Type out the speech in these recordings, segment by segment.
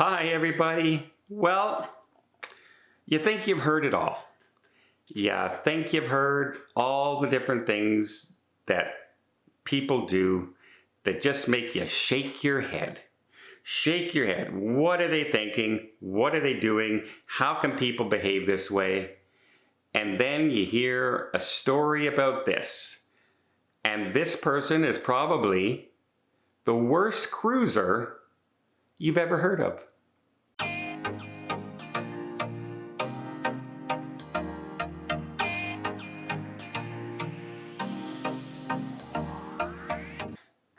Hi, everybody. Well, you think you've heard it all. You think you've heard all the different things that people do that just make you shake your head. Shake your head. What are they thinking? What are they doing? How can people behave this way? And then you hear a story about this. And this person is probably the worst cruiser you've ever heard of.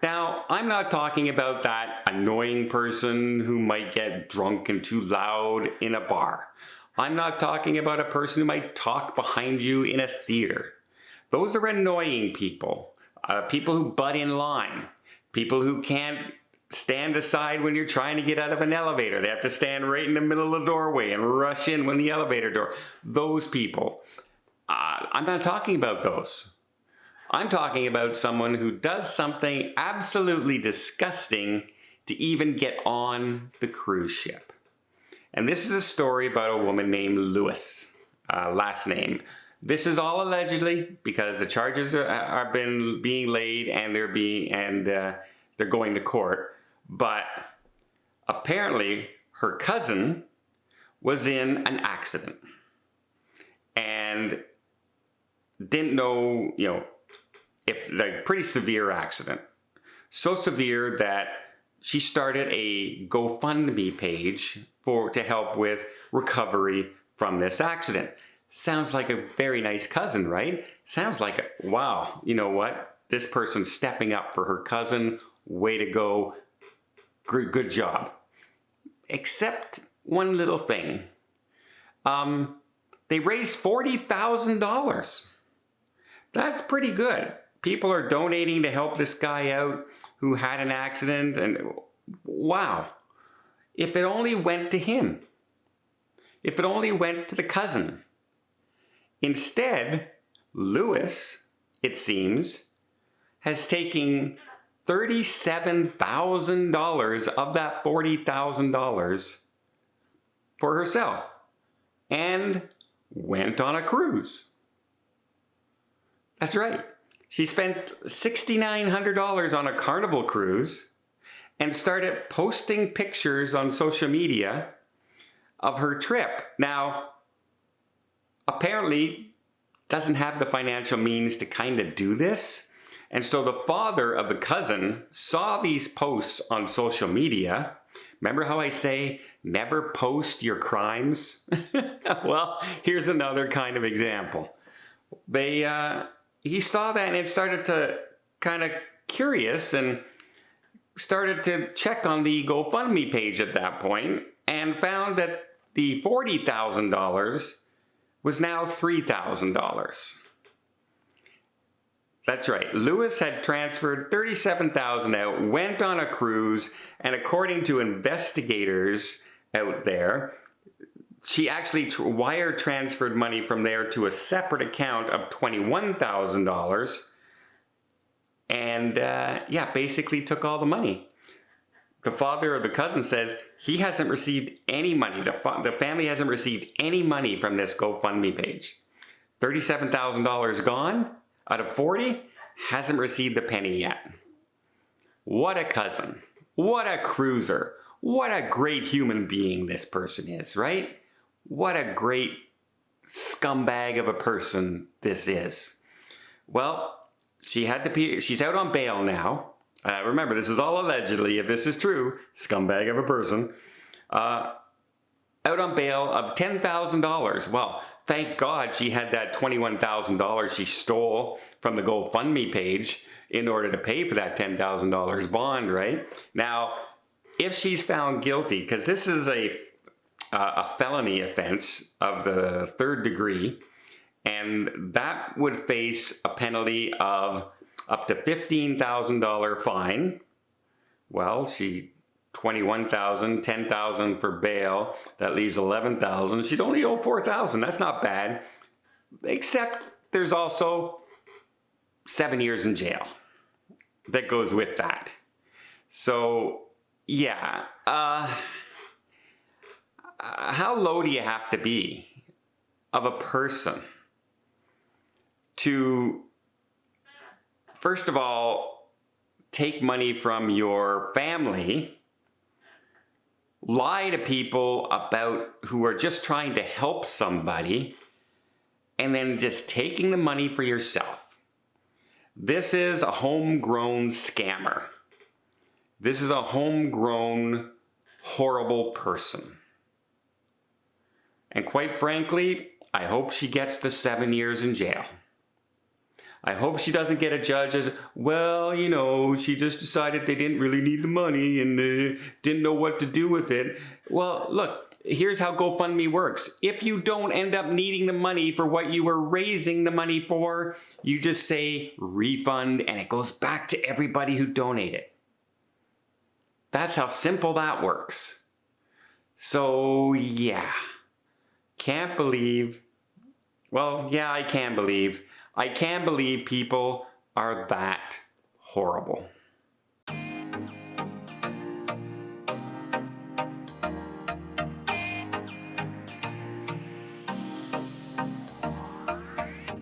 Now, I'm not talking about that annoying person who might get drunk and too loud in a bar. I'm not talking about a person who might talk behind you in a theater. Those are annoying people. People who butt in line. People who can't stand aside when you're trying to get out of an elevator. They have to stand right in the middle of the doorway and rush in when the elevator door. Those people. I'm not talking about those. I'm talking about someone who does something absolutely disgusting to even get on the cruise ship. And this is a story about a woman named Lewis, last name. This is all allegedly because the charges are being laid and they're going to court. But apparently her cousin was in an accident and didn't know, like pretty severe accident. So severe that she started a GoFundMe page to help with recovery from this accident. Sounds like a very nice cousin, right? Sounds like, wow, you know what? This person's stepping up for her cousin. Way to go. Good job. Except one little thing. They raised $40,000. That's pretty good. People are donating to help this guy out who had an accident, and wow. If it only went to him. If it only went to the cousin. Instead, Lewis, it seems, has taken $37,000 of that $40,000 for herself and went on a cruise. That's right. She spent $6,900 on a Carnival cruise and started posting pictures on social media of her trip. Now, apparently doesn't have the financial means to kind of do this. And so the father of the cousin saw these posts on social media. Remember how I say, never post your crimes? Well, here's another kind of example. He saw that and it started to kind of curious and started to check on the GoFundMe page at that point and found that the $40,000 was now $3,000. That's right. Lewis had transferred $37,000 out, went on a cruise, and according to investigators out there, she actually wire transferred money from there to a separate account of $21,000 and basically took all the money. The father of the cousin says he hasn't received any money. The family hasn't received any money from this GoFundMe page. $37,000 gone out of 40, hasn't received a penny yet. What a cousin. What a cruiser. What a great human being this person is, right? What a great scumbag of a person this is. Well, she's out on bail now. Remember, this is all allegedly, if this is true, scumbag of a person. Out on bail of $10,000. Well, thank God she had that $21,000 she stole from the GoFundMe page in order to pay for that $10,000 bond, right? Now, if she's found guilty, because this is a felony offense of the third degree, and that would face a penalty of up to $15,000 fine. Well, she $21,000, $10,000 for bail. That leaves $11,000. She'd only owe $4,000. That's not bad. Except there's also 7 years in jail that goes with that. So, yeah. how low do you have to be of a person to, first of all, take money from your family, lie to people about who are just trying to help somebody, and then just taking the money for yourself? This is a homegrown scammer. This is a homegrown, horrible person. And quite frankly, I hope she gets the 7 years in jail. I hope she doesn't get a judge as, well, you know, she just decided they didn't really need the money and didn't know what to do with it. Well, look, here's how GoFundMe works. If you don't end up needing the money for what you were raising the money for, you just say refund and it goes back to everybody who donated. That's how simple that works. So, yeah. Can't believe, well, yeah, I can believe people are that horrible.